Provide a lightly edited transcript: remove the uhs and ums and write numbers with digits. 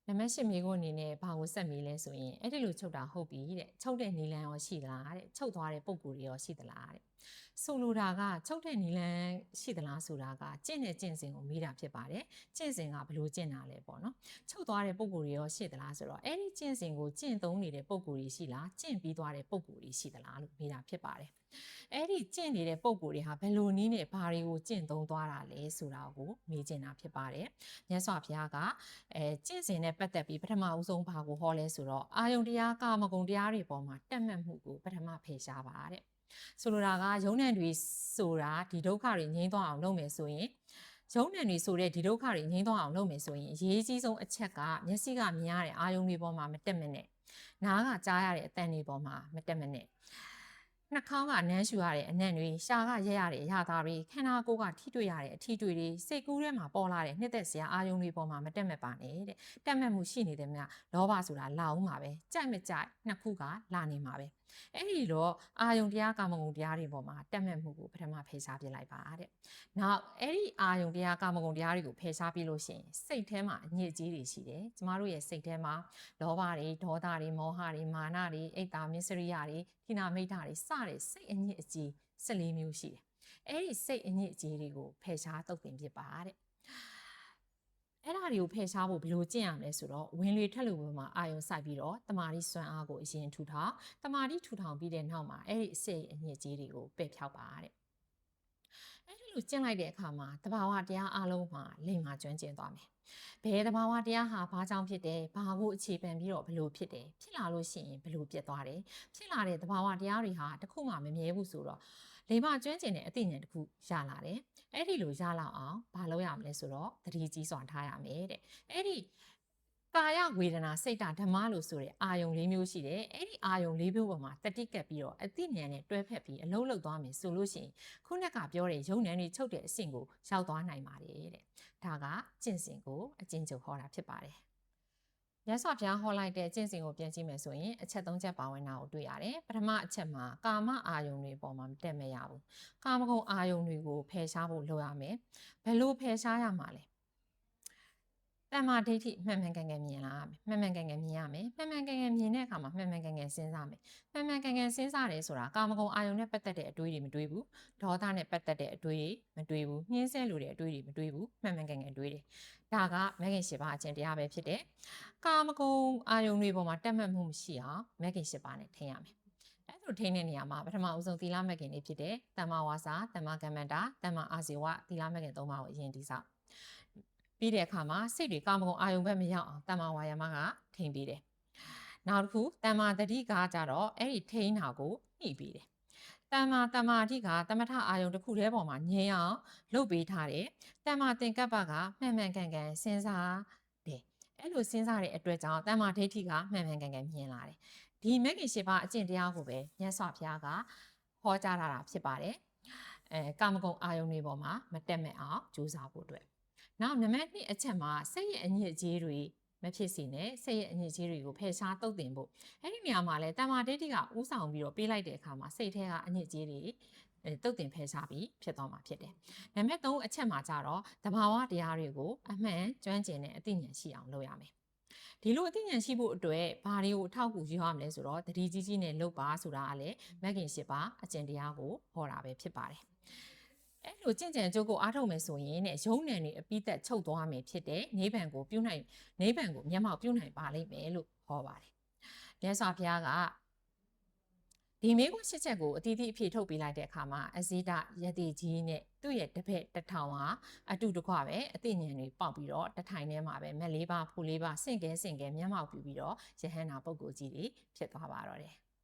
နံပါတ်၈မိကုန်းအနေနဲ့ဘာကိုဆက်မေးလဲဆိုရင်အဲ့ဒီလိုချုပ်တာဟုတ်ပြီတဲ့ချုပ်တဲ့နီလန်ရောရှိသလားတဲ့ချုပ်သွားတဲ့ပုံကိုယ်တွေရောရှိသလားတဲ့ဆိုလိုတာကချုပ်တဲ့နီလန်ရှိသလားဆိုတာကကျင့်တဲ့ကျင့်စဉ်ကိုမေးတာဖြစ်ပါတယ်ကျင့်စဉ်ကဘယ်လိုကျင့်တာလဲပေါ့နော်ချုပ်သွားတဲ့ပုံကိုယ်တွေရောရှိသလားဆိုတော့အဲ့ဒီကျင့်စဉ်ကိုကျင့်သုံးနေတဲ့ပုံကိုယ်တွေရှိလားကျင့်ပြီးသွားတဲ့ပုံကိုယ်တွေရှိသလားလို့မေးတာဖြစ်ပါတယ်အဲ့ဒီကျင့်နေတဲ့ပုံကိုယ်တွေဟာဘယ်လိုနည်းနဲ့ဘာတွေကိုကျင့်သုံးသွားတာလဲဆိုတာကိုမေးချင်တာဖြစ်ပါတယ်မြတ်စွာဘုရားကကျင့်စဉ်နဲ့ပတ်သက်ပြီးပထမဦးဆုံးဘာကိုဟောလဲဆိုတော့အာယုန်တရားကာမဂုဏ်တရားတွေပေါ်မှာတက်မှတ်မှုကိုပထမဖယ်ရှားပါတဲ့ဆိုလိုတာကယုံနံတွေဆိုတာဒီဒုက္ခတွေငြိမ်းသွားအောင်လုပ်မယ်ဆိုရင်ယုံနံတွေဆိုတဲ့ဒီဒုက္ခတွေငြိမ်းသွားအောင်လုပ်မယ်ဆိုရင်အရေးကြီးဆုံးအချက်ကမျက်စိကမြင်ရတဲ့အာယုန်တွေပေါ်မှာမတက်မနဲ့နားကကြားရတဲ့အသံတွေပေါ်မှာမတက်မနဲ့နှာခေါင်းကနမ်းရှူရတဲ့အနံ့တွေရှာကရက်ရတဲ့အရာသားတွေခန္ဓာကိုယ်ကထိတွေ့ရတဲ့အထီတွေ့တွေစိတ်ကူးထဲမှာပေါ်လာတဲ့နှစ်သက်စရာအာယုန်တွေပေါ်မှာမတက်မပါနဲ့တဲ့တက်မှတ်မှုရှိနေတဲ့မြလောဘဆိုတာလာအောင်ပါပဲကြိုက်မကြိုက်နှစ်ခုကလာနေမှာပဲအဲ့ဒီတော့အာယုန်တရားကာမဂုဏ်တရားတွေပေါ်မှာတက်မှတ်မှုကိုပထမဖယ်ရှားပြလိုက်ပါတဲ့နောက်အဲ့ဒီအာယုန်တရားကာမဂုဏ်တရားတွေကိုဖယ်ရှားပြီးလို့ရှိရင်စိတ်ထဲမှာအညစ်အကြေးတွေရှိတယ်ကျမတို့ရဲ့စိတ်ထဲမှာလောဘတွေဒေါသတွေမောဟတွေမာနတွေအိတ်တာမစ္စရိယတွေခိနာမိတ်တာတွေစတဲ့စိတ်အညစ်အကြေး14မျိုးရှိတယ်အဲ့ဒီစိတ်အညစ်အကြေးတွေကိုဖယ်ရှားတုတ်တင်ဖြစ်ပါတဲ့အဲ့ဒါတွေကိုဖယ်ရှားဖို့ဘယ်လိုကျင့်ရမလဲဆိုတော့ဝင်လေထက်လို့ဘယ်မှာအာယုံစိုက်ပြီးတော့တမာတိစွမ်းအားကိုအရင်ထူထောင်တမာတိထူထောင်ပြီးတဲ့နောက်မှာအဲ့ဒီအစိတ်အညစ်အကြေးတွေကိုပယ်ဖြောက်ပါတဲ့အဲ့ဒီလိုကျင့်လိုက်တဲ့အခါမှာတဘာဝတရားအလုံးမှာလိမ္မာကျွမ်းကျင်သွားမယ်ဘယ်တဘာဝတရားဟာဘာကြောင့်ဖြစ်တယ်ဘာကိုအခြေခံပြီးတော့ဘလို့ဖြစ်တယ်ဖြစ်လာလို့ရှိရင်ဘလို့ပြတ်သွားတယ်ဖြစ်လာတဲ့တဘာဝတရားတွေဟာတခုမှမမြဲဘူးဆိုတော့လိမ္မာကျွမ်းကျင်တဲ့အသိဉာဏ်တစ်ခုရလာတယ်အဲ့ဒီလိုရလောက်အောင်ဘာလုပ်ရမလဲဆိုတော့သတိကြီးစွာထားရမယ်တဲ့အဲ့ဒီကာယဝေဒနာစိတ်ဓမ္မလို့ဆိုတဲ့အာယုံ၄မျိုးရှိတယ်အဲ့ဒီအာယုံ၄မျိုးပေါ်မှာတတိကပ်ပြီးတော့အသိဉာဏ်နဲ့တွဲဖက်ပြီးအလုံးလုံးသွားမယ်ဆိုလို့ရှိရင်ခုနကပြောတဲ့ယုံဉာဏ်တွေချုပ်တဲ့အဆင့်ကိုရောက်သွားနိုင်ပါတယ်တဲ့ဒါကကျင့်စဉ်ကိုအကျဉ်းချုပ်ဟောတာဖြစ်ပါတယ်မြတ်စွာဘုရားဟောလိုက်တဲ့ကျင့်စဉ်ကိုပြန်ကြည့်မယ်ဆိုရင်အချက်၃ချက်ပါဝင်တာကိုတွေ့ရတယ်ပထမအချက်မှာကာမအာယုန်တွေပေါ်မှာမတက်မရဘူးကာမဂုဏ်အာယုန်တွေကိုဖယ်ရှားဖို့လုပ်ရမယ်ဘယ်လိုဖယ်ရှားရမှာလဲတမ္မာဒိဋ္ဌိမှန်မှန်ကန်ကန်မြင်လာရမယ်မှန်မှန်ကန်ကန်မြင်ရမယ်မှန်မှန်ကန်ကန်မြင်တဲ့အခါမှာမှန်မှန်ကန်ကန်စဉ်းစားမယ်မှန်မှန်ကန်ကန်စဉ်းစားတယ်ဆိုတာကာမဂုဏ်အာယုန်နဲ့ပတ်သက်တဲ့အတွေးတွေမတွေးဘူးဒေါသနဲ့ပတ်သက်တဲ့အတွေးတွေမတွေးဘူးနှင်းဆဲလိုတဲ့အတွေးတွေမတွေးဘူးမှန်မှန်ကန်ကန်တွေးတယ်ဒါကမဂ္ဂင်၈ပါးအကျင့်တရားပဲဖြစ်တယ်ကာမဂုဏ်အာယုန်တွေပေါ်မှာတက်မှတ်မှုမရှိအောင်မဂ္ဂင်၈ပါးနဲ့ထိန်းရမယ်အဲ့လိုထိန်းတဲ့နေရာမှာပထမဦးဆုံးသီလမဂ္ဂင်တွေဖြစ်တဲ့တမ္မာဝါစာတမ္မာကမ္မန္တာတမ္မာအာဇီဝသီလမဂ္ဂင်၃ပါးကိုအရင်တည်ဆောက်ပြီးတဲ့အခါမှာစိတ်တွေကာမဂုဏ်အာယုံဘက်မရောက်အောင်တမ္မာဝါယာမကထိန်းပေးတယ်။နောက်တစ်ခုတမ္မာတတိကကြတော့အဲ့ဒီထိန်းတာကိုညှိပေးတယ်။တမ္မာအဓိကသမထအာယုံတစ်ခုတည်းပေါ်မှာငြင်းအောင်လုပ်ပေးထားတယ်။တမ္မာသင်္ကပ္ပကမှန်မှန်ကန်ကန်စဉ်းစားတယ်။အဲ့လိုစဉ်းစားတဲ့အတွက်ကြောင့်တမ္မာဒိဋ္ဌိကမှန်မှန်ကန်ကန်မြင်လာတယ်။ဒီမဂ္ဂင်၈ပါးအကျင့်တရားကိုပဲမြတ်စွာဘုရားကဟောကြားထားတာဖြစ်ပါတယ်။ကာမဂုဏ်အာယုံတွေပေါ်မှာမတက်မဲ့အောင်ကြိုးစားဖို့အတွက်နောက်နံပါတ်2အချက်မှာစိတ်ရဲ့အညစ်အကြေးတွေမဖြစ်စေနဲ့စိတ်ရဲ့အညစ်အကြေးတွေကိုဖယ်ရှားတုတ်တင်ဖို့အဲ့ဒီနေရာမှာလဲတမ္မာဒိဋ္ဌိကဥဆောင်ပြီးတော့ပေးလိုက်တဲ့အခါမှာစိတ်ထဲကအညစ်အကြေးတွေတုတ်တင်ဖယ်ရှားပြီးဖြစ်သွားမှာဖြစ်တယ်။နံပါတ်3အချက်မှာကျတော့တဘာဝတရားတွေကိုအမှန်ကျွမ်းကျင်တဲ့အသိဉာဏ်ရှိအောင်လုပ်ရမယ်။ဒီလိုအသိဉာဏ်ရှိဖို့အတွက်ဘာတွေကိုအထောက်အကူယူရမလဲဆိုတော့တတိကြီးကြီးနဲ့လုပ်ပါဆိုတာကလည်းမဂ္ဂင်၈ပါးအကျင့်တရားကိုဟောတာပဲဖြစ်ပါတယ်။အဲ့လိုကြင်ကြံကြိုးကိုအားထုတ်မယ်ဆိုရင်တဲ့ရုံဏ်တွေအပိသက်ချုပ်သွားမယ်ဖြစ်တဲ့နိဗ္ဗာန်ကိုမျက်မှောက်ပြုနိုင်ပါလိမ့်မယ်လို့ဟောပါတယ်။မြတ်စွာဘုရားကဒီမေခွန်း၈ချက်ကိုအတီးတီးအဖြေထုတ်ပေးလိုက်တဲ့အခါမှာအဇိဒယတိကြီးနဲ့သူ့ရဲ့တစ်ဖက်တစ်ထောင်ဟာအတူတကွပဲအသိဉာဏ်တွေပေါက်ပြီးတော့တထိုင်ထဲမှာပဲမက်၄ပါးဖူ၄ပါးစင့်ကဲမျက်မှောက်ပြုပြီးတော့ယဟန္တာပုဂ္ဂိုလ်ကြီးတွေဖြစ်သွားပါတော့တယ်။